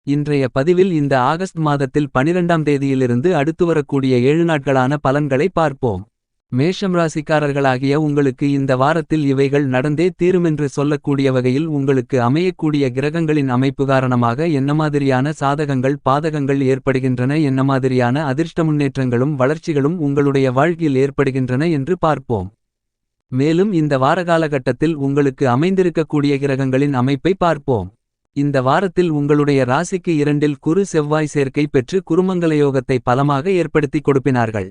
இன்றைய பதிவில் இந்த ஆகஸ்ட் மாதத்தில் 12ஆம் தேதியிலிருந்து அடுத்து வரக்கூடிய 7 நாட்களான பலன்களை பார்ப்போம். மேஷம் ராசிக்காரர்களாகிய உங்களுக்கு இந்த வாரத்தில் இவைகள் நடந்தே தீருமென்று சொல்லக்கூடிய வகையில் உங்களுக்கு அமையக்கூடிய கிரகங்களின் அமைப்பு காரணமாக என்ன மாதிரியான சாதகங்கள் பாதகங்கள் ஏற்படுகின்றன, என்ன மாதிரியான அதிர்ஷ்ட முன்னேற்றங்களும் வளர்ச்சிகளும் உங்களுடைய வாழ்க்கையில் ஏற்படுகின்றன என்று பார்ப்போம். மேலும் இந்த வாரகாலகட்டத்தில் உங்களுக்கு அமைந்திருக்கக்கூடிய கிரகங்களின் அமைப்பை பார்ப்போம். இந்த வாரத்தில் உங்களுடைய ராசிக்கு 2இல் குரு செவ்வாய் சேர்க்கை பெற்று குருமங்கலயோகத்தை பலமாக ஏற்படுத்தி கொடுப்பினார்கள்.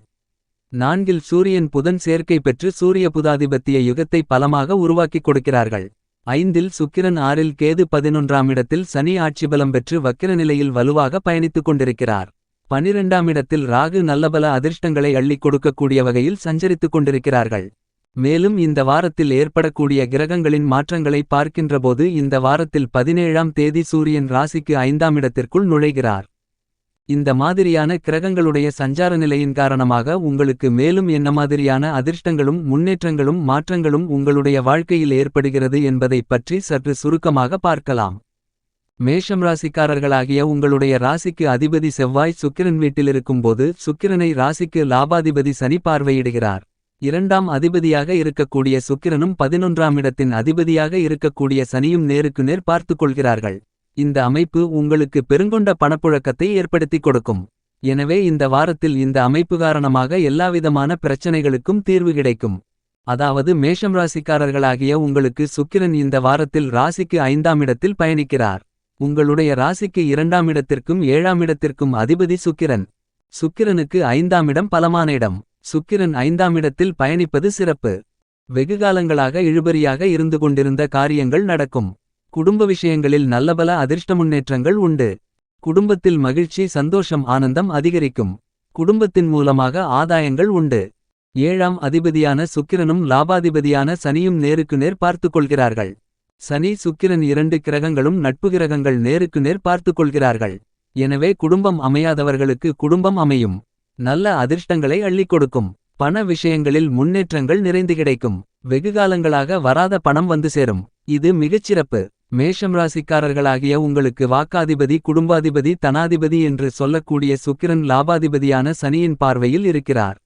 4இல் சூரியன் புதன் சேர்க்கை பெற்று சூரிய புதாதிபத்திய யுகத்தை பலமாக உருவாக்கிக் கொடுக்கிறார்கள். 5இல் சுக்கிரன் 6இல் கேது 11ஆம் இடத்தில் சனி ஆட்சிபலம் பெற்று வக்கிர நிலையில் வலுவாக பயணித்துக் கொண்டிருக்கிறார். 12ஆம் இடத்தில் ராகு நல்லபல அதிர்ஷ்டங்களை அள்ளிக் கொடுக்கக்கூடிய வகையில் சஞ்சரித்துக் கொண்டிருக்கிறார்கள். மேலும் இந்த வாரத்தில் ஏற்படக்கூடிய கிரகங்களின் மாற்றங்களை பார்க்கின்றபோது இந்த வாரத்தில் 17ஆம் தேதி சூரியன் ராசிக்கு 5ஆம் இடத்திற்குள் நுழைகிறார். இந்த மாதிரியான கிரகங்களுடைய சஞ்சார நிலையின் காரணமாக உங்களுக்கு மேலும் என்ன மாதிரியான அதிர்ஷ்டங்களும் முன்னேற்றங்களும் மாற்றங்களும் உங்களுடைய வாழ்க்கையில் ஏற்படுகிறது என்பதை பற்றி சற்று சுருக்கமாக பார்க்கலாம். மேஷம் ராசிக்காரர்களாகிய உங்களுடைய ராசிக்கு அதிபதி செவ்வாய் சுக்கிரன் வீட்டிலிருக்கும்போது சுக்கிரனை ராசிக்கு லாபாதிபதி சனி பார்வையிடுகிறார். 2ஆம் அதிபதியாக இருக்கக்கூடிய சுக்கிரனும் 11ஆம் இடத்தின் அதிபதியாக இருக்கக்கூடிய சனியும் நேருக்கு நேர் பார்த்துக் கொள்கிறார்கள். இந்த அமைப்பு உங்களுக்கு பெருங்கொண்ட பணப்புழக்கத்தை ஏற்படுத்தி கொடுக்கும். எனவே இந்த வாரத்தில் இந்த அமைப்பு காரணமாக எல்லாவிதமான பிரச்சனைகளுக்கும் தீர்வு கிடைக்கும். அதாவது மேஷம் ராசிக்காரர்களாகிய உங்களுக்கு சுக்கிரன் இந்த வாரத்தில் ராசிக்கு 5ஆம் இடத்தில் பயணிக்கிறார். உங்களுடைய ராசிக்கு 2ஆம் இடத்திற்கும் 7ஆம் இடத்திற்கும் அதிபதி சுக்கிரன். சுக்கிரனுக்கு 5ஆம் இடம் பலமான இடம். சுக்கிரன் 5ஆம் இடத்தில் பயணிப்பது சிறப்பு. வெகுகாலங்களாக இழுபறியாக இருந்து கொண்டிருந்த காரியங்கள் நடக்கும். குடும்ப விஷயங்களில் நல்லபல அதிர்ஷ்ட முன்னேற்றங்கள் உண்டு. குடும்பத்தில் மகிழ்ச்சி சந்தோஷம் ஆனந்தம் அதிகரிக்கும். குடும்பத்தின் மூலமாக ஆதாயங்கள் உண்டு. 7ஆம் அதிபதியான சுக்கிரனும் லாபாதிபதியான சனியும் நேருக்கு நேர் பார்த்துக் கொள்கிறார்கள். சனி சுக்கிரன் 2 கிரகங்களும் நட்பு கிரகங்கள் நேருக்கு நேர் பார்த்துக் கொள்கிறார்கள். எனவே குடும்பம் அமையாதவர்களுக்கு குடும்பம் அமையும். நல்ல அதிர்ஷ்டங்களை அள்ளிக் கொடுக்கும். பண விஷயங்களில் முன்னேற்றங்கள் நிறைந்து கிடைக்கும். வெகுகாலங்களாக வராத பணம் வந்து சேரும். இது மிகச்சிறப்பு. மேஷம் ராசிக்காரர்களாகிய உங்களுக்கு வாக்காதிபதி குடும்பாதிபதி தனாதிபதி என்று சொல்லக்கூடிய சுக்கிரன் லாபாதிபதியான சனியின் பார்வையில் இருக்கிறார்.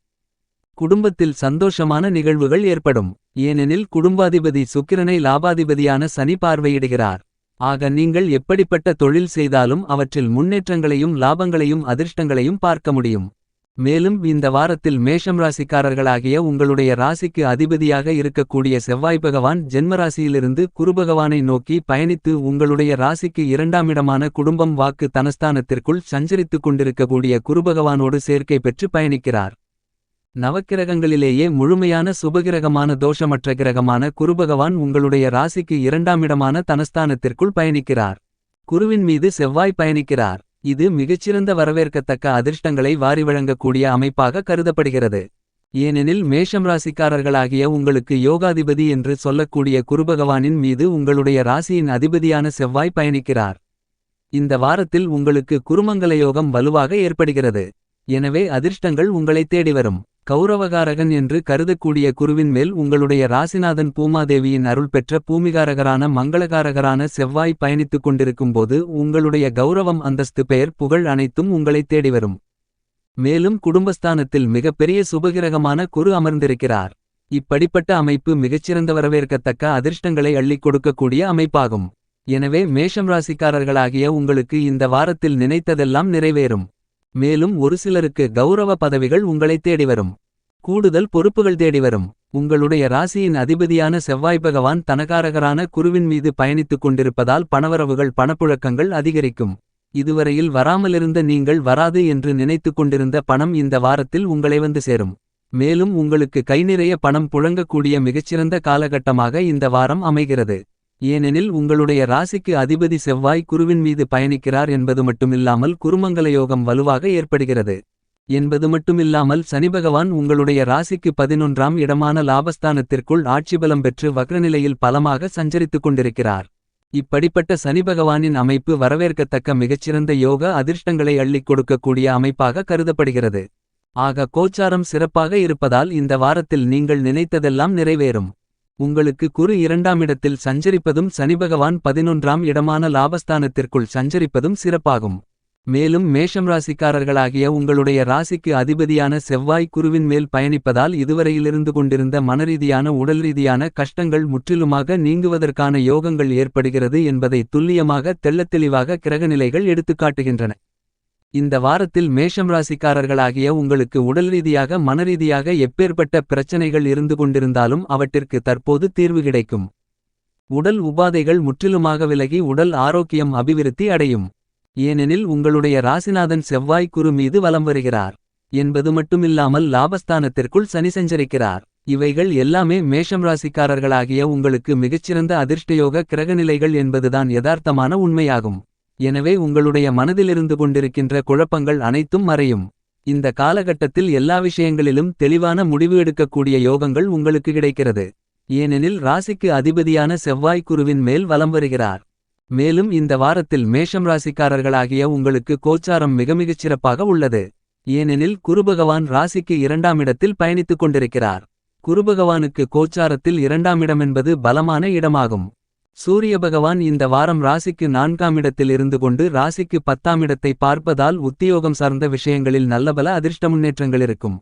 குடும்பத்தில் சந்தோஷமான நிகழ்வுகள் ஏற்படும். ஏனெனில் குடும்பாதிபதி சுக்கிரனை லாபாதிபதியான சனி பார்வையிடுகிறார். ஆக நீங்கள் எப்படிப்பட்ட தொழில் செய்தாலும் அவற்றில் முன்னேற்றங்களையும் லாபங்களையும் அதிர்ஷ்டங்களையும் பார்க்க முடியும். மேலும் இந்த வாரத்தில் மேஷம் ராசிக்காரர்களாகிய உங்களுடைய ராசிக்கு அதிபதியாக இருக்கக்கூடிய செவ்வாய் பகவான் ஜென்மராசியிலிருந்து குருபகவானை நோக்கி பயணித்து உங்களுடைய ராசிக்கு 2ஆம் இடமான குடும்பம் வாக்கு தனஸ்தானத்திற்குள் சஞ்சரித்துக் கொண்டிருக்கக்கூடிய குருபகவானோடு சேர்க்கை பெற்று பயணிக்கிறார். நவக்கிரகங்களிலேயே முழுமையான சுபகிரகமான தோஷமற்ற கிரகமான குருபகவான் உங்களுடைய ராசிக்கு 2ஆம் இடமான தனஸ்தானத்திற்குள் பயணிக்கிறார். குருவின் மீது செவ்வாய் பயணிக்கிறார். இது மிகச்சிறந்த வரவேற்கத்தக்க அதிர்ஷ்டங்களை வாரி வழங்கக்கூடிய அமைப்பாக கருதப்படுகிறது. ஏனெனில் மேஷம் ராசிக்காரர்களாகிய உங்களுக்கு யோகாதிபதி என்று சொல்லக்கூடிய குருபகவானின் மீது உங்களுடைய ராசியின் அதிபதியான செவ்வாய் பயணிக்கிறார். இந்த வாரத்தில் உங்களுக்கு குருமங்கலயோகம் வலுவாக ஏற்படுகிறது. எனவே அதிர்ஷ்டங்கள் உங்களை தேடி வரும். கௌரவகாரகன் என்று கருதக்கூடிய குருவின் மேல் உங்களுடைய ராசிநாதன் பூமாதேவியின் அருள் பெற்ற பூமிகாரகரான மங்களகாரகரான செவ்வாய் பயணித்துக் கொண்டிருக்கும்போது உங்களுடைய கௌரவம் அந்தஸ்து பெயர் புகழ் அனைத்தும் உங்களை தேடிவரும். மேலும் குடும்பஸ்தானத்தில் மிகப்பெரிய சுபகிரகமான குரு அமர்ந்திருக்கிறார். இப்படிப்பட்ட அமைப்பு மிகச்சிறந்த வரவேற்கத்தக்க அதிர்ஷ்டங்களை அள்ளிக் கொடுக்கக்கூடிய அமைப்பாகும். எனவே மேஷம் ராசிக்காரர்களாகிய உங்களுக்கு இந்த வாரத்தில் நினைத்ததெல்லாம் நிறைவேறும். மேலும் ஒரு சிலருக்கு கௌரவ பதவிகள் உங்களை தேடிவரும். கூடுதல் பொறுப்புகள் தேடிவரும். உங்களுடைய ராசியின் அதிபதியான செவ்வாய் பகவான் தனகாரகரான குருவின் மீது பயணித்துக் கொண்டிருப்பதால் பணவரவுகள் பணப்புழக்கங்கள் அதிகரிக்கும். இதுவரையில் வராமலிருந்த நீங்கள் வராது என்று நினைத்துக் கொண்டிருந்த பணம் இந்த வாரத்தில் உங்களை வந்து சேரும். மேலும் உங்களுக்கு கை நிறைய பணம் புழங்கக்கூடிய மிகச்சிறந்த காலகட்டமாக இந்த வாரம் அமைகிறது. ஏனெனில் உங்களுடைய ராசிக்கு அதிபதி செவ்வாய் குருவின் மீது பயணிக்கிறார் என்பது மட்டுமில்லாமல் குருமங்கலயோகம் வலுவாக ஏற்படுகிறது என்பது மட்டுமில்லாமல் சனிபகவான் உங்களுடைய ராசிக்கு 11ஆம் இடமான லாபஸ்தானத்திற்குள் ஆட்சிபலம் பெற்று வக்ரநிலையில் பலமாக சஞ்சரித்துக் கொண்டிருக்கிறார். இப்படிப்பட்ட சனிபகவானின் அமைப்பு வரவேற்கத்தக்க மிகச்சிறந்த யோக அதிர்ஷ்டங்களை அள்ளிக் கொடுக்கக்கூடிய அமைப்பாக கருதப்படுகிறது. ஆக கோச்சாரம் சிறப்பாக இருப்பதால் இந்த வாரத்தில் நீங்கள் நினைத்ததெல்லாம் நிறைவேறும். உங்களுக்கு குரு 2ஆம் இடத்தில் சஞ்சரிப்பதும் சனிபகவான் 11ஆம் இடமான லாபஸ்தானத்திற்குள் சஞ்சரிப்பதும் சிறப்பாகும். மேலும் மேஷம் ராசிக்காரர்களாகிய உங்களுடைய ராசிக்கு அதிபதியான செவ்வாய் குருவின் மேல் பயணிப்பதால் இதுவரையிலிருந்து கொண்டிருந்த மனரீதியான உடல்ரீதியான கஷ்டங்கள் முற்றிலுமாக நீங்குவதற்கான யோகங்கள் ஏற்படுகிறது என்பதை துல்லியமாக தெள்ளத்தெளிவாக கிரகநிலைகள் எடுத்துக்காட்டுகின்றன. இந்த வாரத்தில் மேஷம் ராசிக்காரர்களாகிய உங்களுக்கு உடல்ரீதியாக மனரீதியாக எப்பேற்பட்ட பிரச்சனைகள் இருந்து கொண்டிருந்தாலும் அவற்றிற்கு தற்போது தீர்வு கிடைக்கும். உடல் உபாதைகள் முற்றிலுமாக விலகி உடல் ஆரோக்கியம் அபிவிருத்தி அடையும். ஏனெனில் உங்களுடைய ராசிநாதன் செவ்வாய் குரு மீது வலம் வருகிறார் என்பது மட்டுமில்லாமல் லாபஸ்தானத்திற்குள் சனி சஞ்சரிக்கிறார். இவைகள் எல்லாமே மேஷம் ராசிக்காரர்களாகிய உங்களுக்கு மிகச்சிறந்த அதிர்ஷ்டயோக கிரகநிலைகள் என்பதுதான் யதார்த்தமான உண்மையாகும். எனவே உங்களுடைய மனதிலிருந்து கொண்டிருக்கின்ற குழப்பங்கள் அனைத்தும் மறையும். இந்த காலகட்டத்தில் எல்லா விஷயங்களிலும் தெளிவான முடிவு எடுக்கக்கூடிய யோகங்கள் உங்களுக்கு கிடைக்கிறது. ஏனெனில் ராசிக்கு அதிபதியான செவ்வாய் குருவின் மேல் வலம் வருகிறார். மேலும் இந்த வாரத்தில் மேஷம் ராசிக்காரர்களாகிய உங்களுக்கு கோச்சாரம் மிகமிகச் சிறப்பாக உள்ளது. ஏனெனில் குருபகவான் ராசிக்கு 2ஆம் இடத்தில் பயணித்துக் கொண்டிருக்கிறார். குருபகவானுக்கு கோச்சாரத்தில் 2ஆம் இடமென்பது பலமான இடமாகும். சூரிய பகவான் இந்த வாரம் ராசிக்கு 4ஆம் இடத்தில் இருந்து கொண்டு ராசிக்கு 10ஆம் இடத்தை பார்ப்பதால் உத்தியோகம் சார்ந்த விஷயங்களில் நல்லபல அதிர்ஷ்ட முன்னேற்றங்கள் இருக்கும்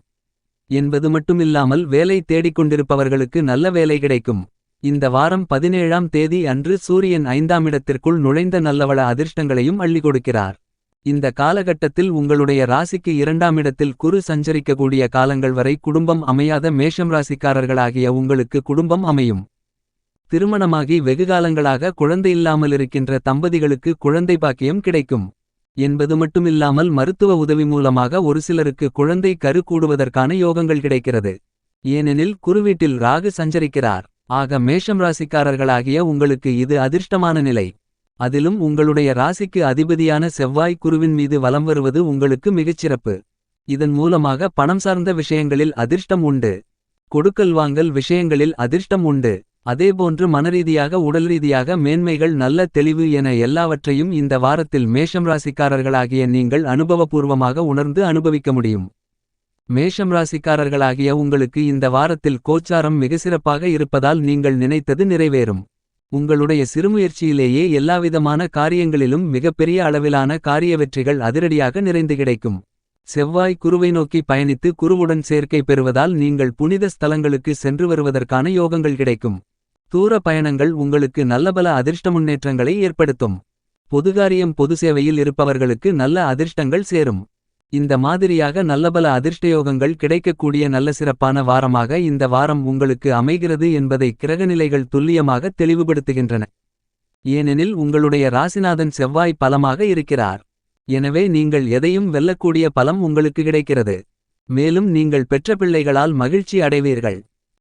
என்பது மட்டுமில்லாமல் வேலை தேடிக்கொண்டிருப்பவர்களுக்கு நல்ல வேலை கிடைக்கும். இந்த வாரம் 17ஆம் தேதி அன்று சூரியன் 5ஆம் இடத்திற்குள் நுழைந்த நல்லவள அதிர்ஷ்டங்களையும் அள்ளி கொடுக்கிறார். இந்த காலகட்டத்தில் உங்களுடைய ராசிக்கு 2ஆம் இடத்தில் குரு சஞ்சரிக்கக்கூடிய காலங்கள் வரை குடும்பம் அமையாத மேஷம் ராசிக்காரர்களாகிய உங்களுக்கு குடும்பம் அமையும். திருமணமாகி வெகுகாலங்களாக குழந்தையில்லாமல் இருக்கின்ற தம்பதிகளுக்கு குழந்தை பாக்கியம் கிடைக்கும் என்பது மட்டுமில்லாமல் மருத்துவ உதவி மூலமாக ஒரு சிலருக்கு குழந்தை கரு கூடுவதற்கான யோகங்கள் கிடைக்கிறது. ஏனெனில் குருவீட்டில் ராகு சஞ்சரிக்கிறார். ஆக மேஷம் ராசிக்காரர்களாகிய உங்களுக்கு இது அதிர்ஷ்டமான நிலை. அதிலும் உங்களுடைய ராசிக்கு அதிபதியான செவ்வாய் குருவின் மீது வலம் வருவது உங்களுக்கு மிகச்சிறப்பு. இதன் மூலமாக பணம் சார்ந்த விஷயங்களில் அதிர்ஷ்டம் உண்டு. கொடுக்கல் வாங்கல் விஷயங்களில் அதிர்ஷ்டம் உண்டு. அதேபோன்று மனரீதியாக உடல்ரீதியாக மேன்மைகள் நல்ல தெளிவு என எல்லாவற்றையும் இந்த வாரத்தில் மேஷம் ராசிக்காரர்களாகிய நீங்கள் அனுபவபூர்வமாக உணர்ந்து அனுபவிக்க முடியும். மேஷம் ராசிக்காரர்களாகிய உங்களுக்கு இந்த வாரத்தில் கோச்சாரம் மிக சிறப்பாக இருப்பதால் நீங்கள் நினைத்தது நிறைவேறும். உங்களுடைய சிறுமுயற்சியிலேயே எல்லாவிதமான காரியங்களிலும் மிகப்பெரிய அளவிலான காரிய வெற்றிகள் அதிரடியாக நிறைந்து கிடைக்கும். செவ்வாய் குருவை நோக்கி பயணித்து குருவுடன் சேர்க்கை பெறுவதால் நீங்கள் புனித ஸ்தலங்களுக்கு சென்று வருவதற்கான யோகங்கள் கிடைக்கும். தூர பயணங்கள் உங்களுக்கு நல்லபல அதிர்ஷ்ட முன்னேற்றங்களை ஏற்படுத்தும். பொதுகாரியம் பொது சேவையில் இருப்பவர்களுக்கு நல்ல அதிர்ஷ்டங்கள் சேரும். இந்த மாதிரியாக நல்லபல அதிர்ஷ்டயோகங்கள் கிடைக்கக்கூடிய நல்ல சிறப்பான வாரமாக இந்த வாரம் உங்களுக்கு அமைகிறது என்பதை கிரகநிலைகள் துல்லியமாக தெளிவுபடுத்துகின்றன. ஏனெனில் உங்களுடைய ராசிநாதன் செவ்வாய் பலமாக இருக்கிறார். எனவே நீங்கள் எதையும் வெல்லக்கூடிய பலம் உங்களுக்கு கிடைக்கிறது. மேலும் நீங்கள் பெற்ற பிள்ளைகளால் மகிழ்ச்சி அடைவீர்கள்.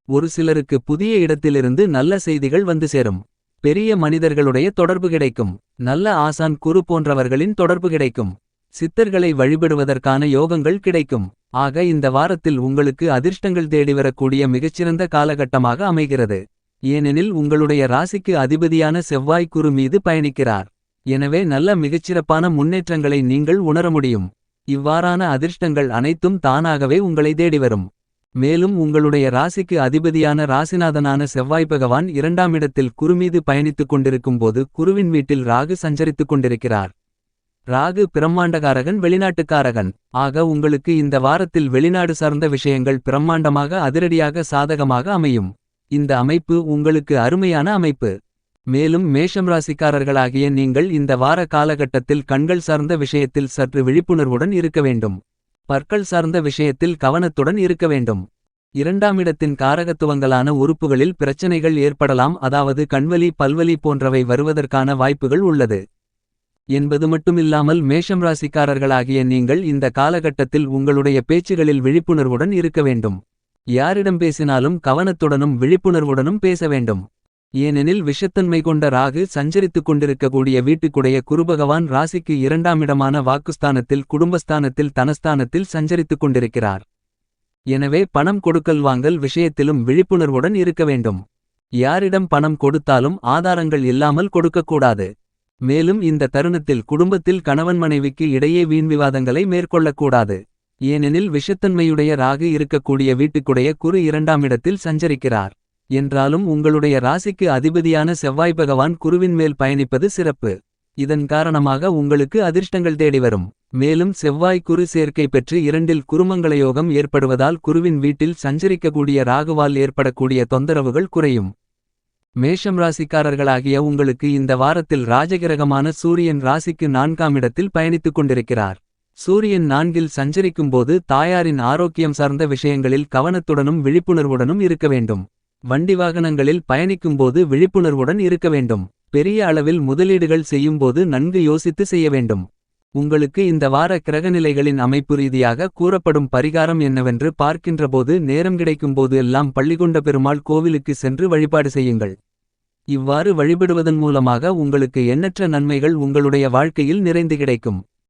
ஒரு சிலருக்கு புதிய இடத்திலிருந்து நல்ல செய்திகள் வந்து சேரும். பெரிய மனிதர்களுடைய தொடர்பு கிடைக்கும். நல்ல ஆசான் குரு போன்றவர்களின் தொடர்பு கிடைக்கும். சித்தர்களை வழிபடுவதற்கான யோகங்கள் கிடைக்கும். ஆக இந்த வாரத்தில் உங்களுக்கு அதிர்ஷ்டங்கள் தேடிவரக்கூடிய மிகச்சிறந்த காலகட்டமாக அமைகிறது. ஏனெனில் உங்களுடைய ராசிக்கு அதிபதியான செவ்வாய் குரு மீது பயணிக்கிறார். எனவே நல்ல மிகச்சிறப்பான முன்னேற்றங்களை நீங்கள் உணர முடியும். இவ்வாறான அதிர்ஷ்டங்கள் அனைத்தும் தானாகவே உங்களை தேடிவரும். மேலும் உங்களுடைய ராசிக்கு அதிபதியான ராசிநாதனான செவ்வாய் பகவான் 2ஆம் இடத்தில் குருமீது பயணித்துக் கொண்டிருக்கும் போது குருவின் வீட்டில் ராகு சஞ்சரித்துக் கொண்டிருக்கிறார். ராகு பிரம்மாண்டகாரகன் வெளிநாட்டுக்காரகன். ஆக உங்களுக்கு இந்த வாரத்தில் வெளிநாடு சார்ந்த விஷயங்கள் பிரம்மாண்டமாக அதிரடியாக சாதகமாக அமையும். இந்த அமைப்பு உங்களுக்கு அருமையான அமைப்பு. மேலும் மேஷம் ராசிக்காரர்களாகிய நீங்கள் இந்த வார காலகட்டத்தில் கண்கள் சார்ந்த விஷயத்தில் சற்று விழிப்புணர்வுடன் இருக்க வேண்டும். பற்கள் சார்ந்த விஷயத்தில் கவனத்துடன் இருக்க வேண்டும். 2ஆம் இடத்தின் காரகத்துவங்களான உறுப்புகளில் பிரச்சனைகள் ஏற்படலாம். அதாவது கண்வலி பல்வலி போன்றவை வருவதற்கான வாய்ப்புகள் உள்ளது என்பது மட்டுமில்லாமல் மேஷம் ராசிக்காரர்களாகிய நீங்கள் இந்த காலகட்டத்தில் உங்களுடைய பேச்சுகளில் விழிப்புணர்வுடன் இருக்க வேண்டும். யாரிடம் பேசினாலும் கவனத்துடனும் விழிப்புணர்வுடனும் பேச வேண்டும். ஏனெனில் விஷத்தன்மை கொண்ட ராகு சஞ்சரித்துக் கொண்டிருக்கக்கூடிய வீட்டுக்குடைய குருபகவான் ராசிக்கு 2ஆம் இடமான வாக்குஸ்தானத்தில் குடும்பஸ்தானத்தில் தனஸ்தானத்தில் சஞ்சரித்துக் கொண்டிருக்கிறார். எனவே பணம் கொடுக்கல் வாங்கல் விஷயத்திலும் விழிப்புணர்வுடன் இருக்க வேண்டும். யாரிடம் பணம் கொடுத்தாலும் ஆதாரங்கள் இல்லாமல் கொடுக்கக்கூடாது. மேலும் இந்த தருணத்தில் குடும்பத்தில் கணவன் மனைவிக்கு இடையே வீண் விவாதங்களை மேற்கொள்ளக்கூடாது. ஏனெனில் விஷத்தன்மையுடைய ராகு இருக்கக்கூடிய வீட்டுக்குடைய குரு 2ஆம் இடத்தில் சஞ்சரிக்கிறார். என்றாலும் உங்களுடைய ராசிக்கு அதிபதியான செவ்வாய் பகவான் குருவின் மேல் பயணிப்பது சிறப்பு. இதன் காரணமாக உங்களுக்கு அதிர்ஷ்டங்கள் தேடிவரும். மேலும் செவ்வாய் குரு சேர்க்கை பெற்று இரண்டில் குருமங்களயோகம் ஏற்படுவதால் குருவின் வீட்டில் சஞ்சரிக்கக்கூடிய ராகுவால் ஏற்படக்கூடிய தொந்தரவுகள் குறையும். மேஷம் ராசிக்காரர்களாகிய உங்களுக்கு இந்த வாரத்தில் ராஜகிரகமான சூரியன் ராசிக்கு 4ஆம் இடத்தில் பயணித்துக் கொண்டிருக்கிறார். சூரியன் 4இல் சஞ்சரிக்கும்போது தாயாரின் ஆரோக்கியம் சார்ந்த விஷயங்களில் கவனத்துடனும் விழிப்புணர்வுடனும் இருக்க வேண்டும். வண்டி வாகனங்களில் பயணிக்கும்போது விழிப்புணர்வுடன் இருக்க வேண்டும். பெரிய அளவில் முதலீடுகள் செய்யும்போது நன்கு யோசித்து செய்ய வேண்டும். உங்களுக்கு இந்த வார கிரகநிலைகளின் அமைப்பு ரீதியாக கூறப்படும் பரிகாரம் என்னவென்று பார்க்கின்றபோது நேரம் கிடைக்கும்போது எல்லாம் பள்ளிகொண்ட பெருமாள் கோவிலுக்கு சென்று வழிபாடு செய்யுங்கள். இவ்வாறு வழிபடுவதன் மூலமாக உங்களுக்கு எண்ணற்ற நன்மைகள் உங்களுடைய வாழ்க்கையில் நிறைந்து கிடைக்கும்.